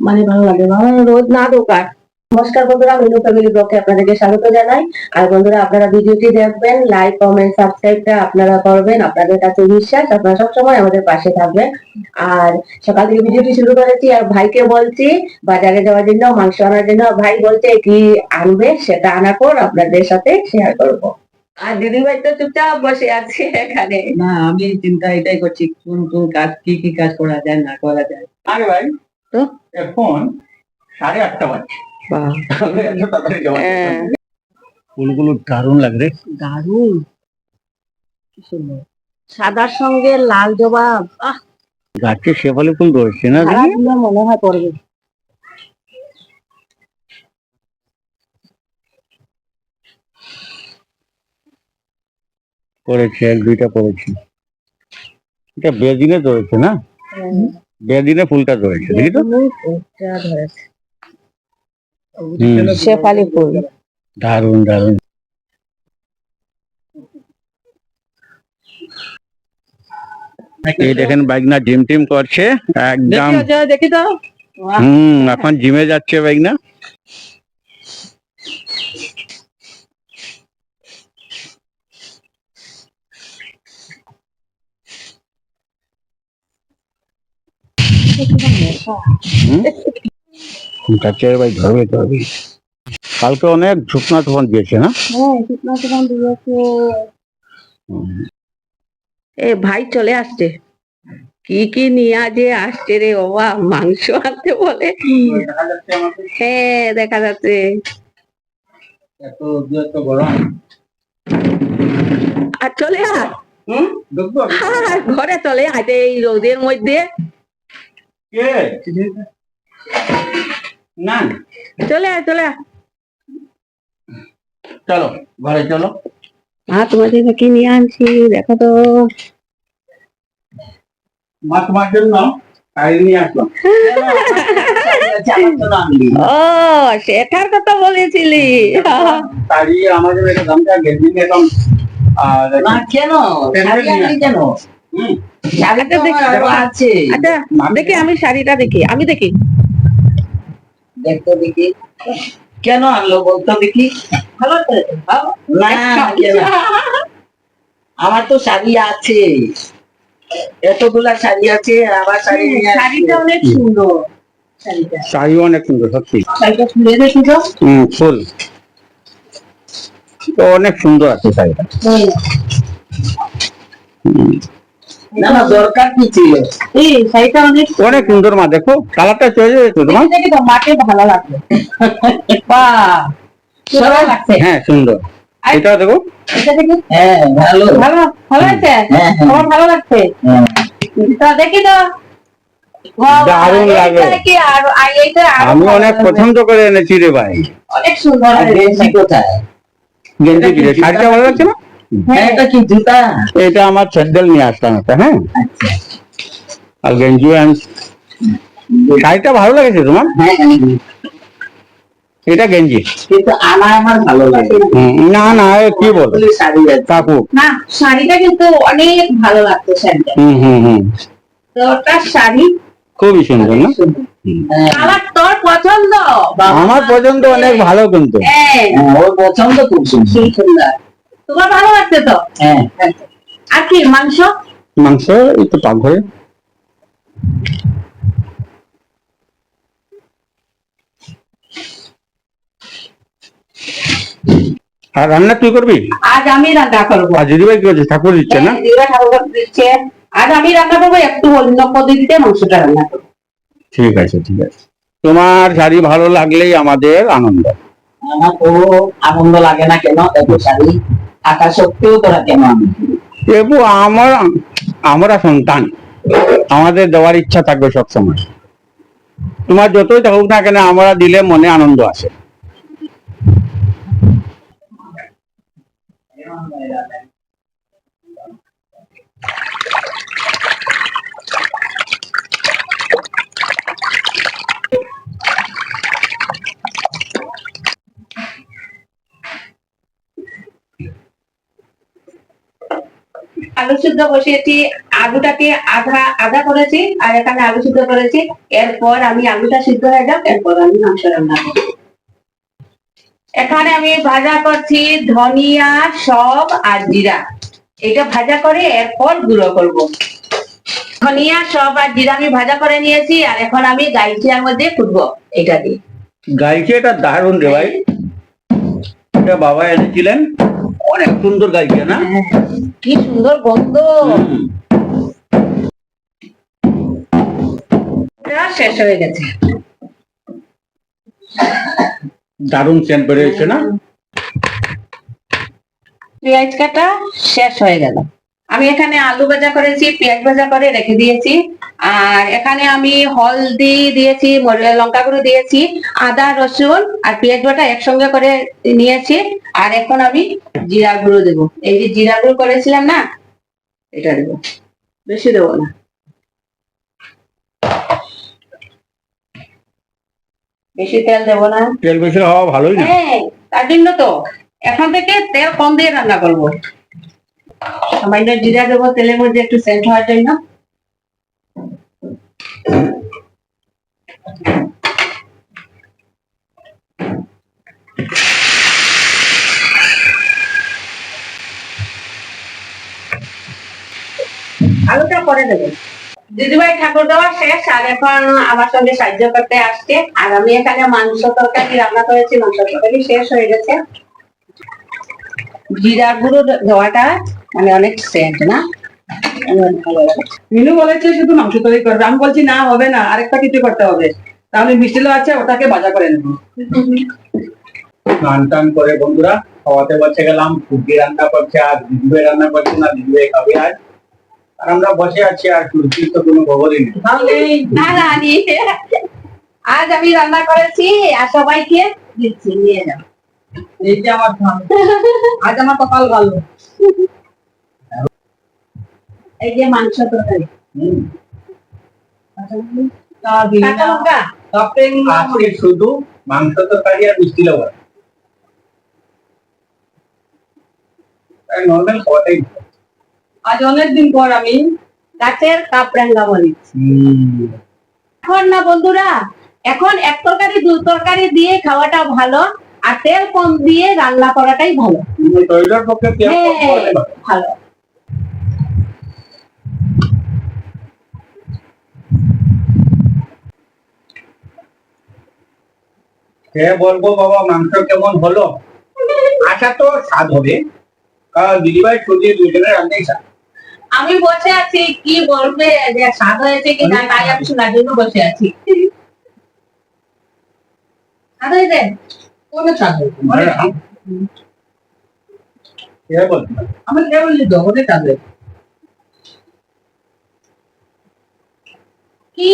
মানে ভালো লাগে, ভালো রোদ না দোকান। নমস্কার বন্ধুরা, মিনু ফ্যামিলি ব্লগে আপনাদেরকে স্বাগত জানাই। আর বন্ধুরা, আপনারা ভিডিওটি দেখবেন, লাইক কমেন্ট সাবস্ক্রাইবটা আপনারা করবেন। আপনাদের কাছে বিশ্বাস, আপনারা সবসময় আমাদের পাশে থাকবেন। আর সকাল থেকে ভিডিওটি শুরু করেছি, আর ভাইকে বলছি বাজারে যাওয়ার জন্য, মাংস আনার জন্য। ভাই বলছে কি আনবে, সেটা আনার পর আপনাদের সাথে শেয়ার করব। আর দিদি ভাই তো চুপচাপ বসে আছে এখানে। না, আমি চিন্তা এটাই করছি কোন কোন কাজ কি কাজ করা যায় না করা যায়। আরে ভাই, তো এখন 8:30 বাজে। হ্যাঁ, ফুলগুলো দারুণ লাগে রে। দারুণ, কি সুন্দর। সাদার সঙ্গে লাল জবা, গাছে শেফালি ফুল ধরেছে না সারা দিনে মনে হয় পড়বে। করেছে, এক দুইটা করেছি। এটা বেদিনে ধরেছে না, বেদিনে ফুলটা ধরেছে দেখি তো। ফুলটা ধরেছে, শেফালি ফুল। দারুণ দারুণ। এই দেখেন বাইকনা জিম টিম করছে একদম। দেখি তো। এখন জিমে যাচ্ছে বাইকনা। ভাই ধরবে ধরবে। কালকে অনেক শুকনা তুফান দিয়েছে না? হ্যাঁ, শুকনা তুফান দিয়েছে। এ ভাই চলে আসছে, কি কি নিয়ে যে আসছে রে বাবা, মাংস আনতে বলে। হ্যাঁ, দেখা যাচ্ছে। এত গরম। আর চলে আয়, ঘরে চলে আয় এই রোদের মধ্যে। না, চলে আয় চলে আয়। চলো ঘরে চলো। তোমার জন্য কি নিয়ে আনছি দেখো তো। মা তোমার জন্য শাড়ি নিয়ে আসলাম। ও, সেটার কথা বলেছিলি। শাড়ি আমাদের একটা গামছা গেঞ্জি নিলাম। আর না কেন শাড়ি আনলি কেন? আচ্ছা দেখি, আমি শাড়িটা দেখি, আমি দেখি। দেখতে দেখি কেন আনলো বলতো দেখি। ভালো না কেন, আমার তো শাড়ি আছে, এতগুলা শাড়ি আছে। আবার শাড়িটা অনেক সুন্দর। শাড়ি অনেক সুন্দর সত্যি। শাড়িটা খুলে দেখি তো। ফুল তো অনেক সুন্দর আছে শাড়িটা। না না, দরকার কি ছিল? এই শাড়িটা অনেক সুন্দর মা, দেখো কালারটা চয়েস হয়েছে তোমার। দেখি তো, মাকে ভালো লাগবে। বাহ, সুন্দর লাগছে। হ্যাঁ সুন্দর। এটা দেখো, এটা দেখি। হ্যাঁ ভালো ভালো ভালো আছে, আমার ভালো লাগছে। তা দেখি তো। দারুণ লাগে। আমি অনেক পছন্দ করে এনেছি রে ভাই। অনেক সুন্দর। গেঞ্জি কোথায়? গেঞ্জি কি শাড়িটা ভালো লাগছে না? হ্যাঁ, এটা কি জুতা? এটা আমার স্যান্ডেল নিয়ে আসলাম একটা। হ্যাঁ, আর গেঞ্জি শাড়িটা ভালো লেগেছে তোমার? এটা গেঞ্জি কিন্তু আমার ভালো লাগে না। না কি বল শাড়ি কাকু, না শাড়িটা কিন্তু অনেক ভালো লাগতো। শাড়িটা তো ওটা শাড়ি খুবই সুন্দর না? কালার তোর পছন্দ, আমার পছন্দ অনেক ভালো কিন্তু। ওর পছন্দ খুব সুন্দর। তোমার ভালো লাগছে তো? হ্যাঁ। আর কি মাংস? মাংস একটু পাকঘরে। আর রান্না তুই করবি? আজ আমি রান্না করবো। আর দিদিভাই কি করছে? ঠাকুর দিচ্ছে না? দিদিভাই ঠাকুর দিচ্ছে। আজ আমি রান্না করবো, একটু অন্য পদ্ধতিতে মাংসটা রান্না করবো। ঠিক আছে ঠিক আছে। তোমার শাড়ি ভালো লাগলেই আমাদের আনন্দ। আমার তো আনন্দ লাগে না কেন? এত শাড়ি থাকা সত্ত্বেও তোরা কেন আনবি? আমরা সন্তান, আমাদের দেওয়ার ইচ্ছা থাকবে সবসময়। তোমার যতই থাকুক না কেন, আমরা দিলে মনে আনন্দ আসে। আলু সিদ্ধ বসিয়েছি, আলুটাকে আধা আধা করেছি আর এখানে আলু সিদ্ধ করেছি। এরপর আমি আলুটা সিদ্ধ হয়ে যাক, এরপর আমি মাংস রান্না করবো। এখানে আমি ভাজা করছি ধনিয়া, সব আর জিরা। এটা ভাজা করে এরপর গুঁড়ো করব। ধনিয়া, সব আর জিরা আমি ভাজা করে নিয়েছি, আর এখন আমি গাইছিয়ার মধ্যে কুটবো এটা দিয়ে। গাইছে এটা দারুণ রে ভাই, এটা বাবা এনেছিলেন, অনেক সুন্দর গাইছে না? হ্যাঁ, কি সুন্দর গন্ধ। এটা শেষ হয়ে গেছে। দারুণ সেন্ট বেরিয়েছে না? পেঁয়াজ কাটা শেষ হয়ে গেল। আমি এখানে আলু ভাজা করেছি, পেঁয়াজ ভাজা করে রেখে দিয়েছি। আর এখানে আমি হলদি দিয়েছি, লঙ্কা গুঁড়ো দিয়েছি, আদা রসুন আর পেঁয়াজ বাটা একসঙ্গে করে নিয়েছি। আর এখন আমি জিরা গুঁড়ো দেবো। এই যে জিরা গুঁড়ো করেছিলাম না, এটা দেবো, বেশি দেবো না। বেশি তেল দেবো না। তেল বেশি হওয়া ভালোই না। হ্যাঁ, তার জন্য তো এখন থেকে তেল কম দিয়ে রান্না করবো। সামান্য জিরা দেবো তেলের মধ্যে একটু সেন্ট হওয়ার জন্য। আলুটা পরে দেবো। দিদিভাই ঠাকুর দেওয়া শেষ, আর এখন আমার সঙ্গে সাহায্য করতে আসছে। আর আমি এখানে মাংস তরকারি রান্না করেছি, মাংস তরকারি শেষ হয়ে গেছে। জিরা গুঁড়ো দেওয়াটা মানে অনেক সেন্ট না? মিনু বলেছে শুধু মাংস তৈরি করবে, আমি বলছি না, হবে না, আরেকটা কিছু করতে হবে। তাহলে মিষ্টি লো আছে, ওটাকে ভাজা করে নেবো। স্নান টান করে বন্ধুরা খাওয়াতে বসে গেলাম। ফুটি রান্না করছে, আর দিদিভাই রান্না করছে না, দিদিভাই খাবে আজ। আর আমরা বসে আছি, আর সুরজির তো কোনো খবরই নেই। না না, আজ আমি রান্না করেছি আর সবাইকে দিচ্ছি, নিয়ে যাও। এই যে আমার ধান, আজ আমার কপাল ভালো। এই যে মাংস তরকারি, হুম। কাঁচা লঙ্কা, আজকে শুধু মাংস তরকারি আর মিষ্টি লেবু। নর্মাল খাওয়াটাই ভালো। আজ অনেকদিন পর আমি গাছের কাপড়াঙ্গা মরিচ। এখন না বন্ধুরা, এখন এক তরকারি দু তরকারি দিয়ে খাওয়াটা ভালো, আর তেল কম দিয়ে রান্না করাটাই ভালো। শরীরের পক্ষে তেল কম হ্যাঁ, খাওয়াটাই ভালো। ভালো। খেয়ে বলবো বাবা মাংস কেমন হলো। আশা তো স্বাদ হবে, কারণ দিদিভাই সুরজির দুজনের রান্নাই স্বাদ। আমি বসে আছি, কি বলবে যে স্বাদ হয়েছে কি না, তাই আমি শোনার জন্য বসে আছি। স্বাদ হয়েছে? অনেক স্বাদ হয়েছে, অনেক স্বাদ। খেয়ে বলবো। আমি কে বললি তো, অনেক স্বাদ হয়েছে। কি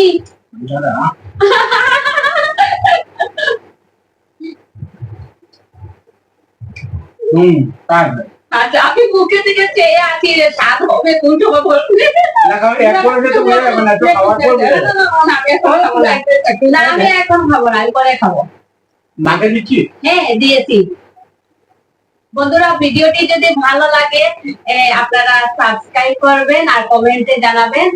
দাদা, তাই না? আচ্ছা, আমি মুখে দিকে চেয়ে আছি যে স্বাদ হবে কোন সময় বলবে। না, কারণ এক পয়সা তো বেড়ে যাবে না, তো খাওয়ার পর বেড়ে যাবে। না, আমি এখন খাবো না, আমি পরে খাবো। মাকে দিচ্ছি। হ্যাঁ, দিয়েছি। বন্ধুরা, ভিডিওটি যদি ভালো লাগে আপনারা সাবস্ক্রাইব করবেন আর কমেন্টে জানাবেন।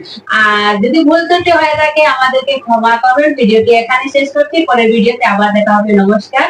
আর যদি ভুল ত্রুটি হয়ে থাকে আমাদেরকে ক্ষমা করবেন। ভিডিওটি এখানে শেষ করছি, পরে ভিডিওতে আবার দেখা হবে। নমস্কার।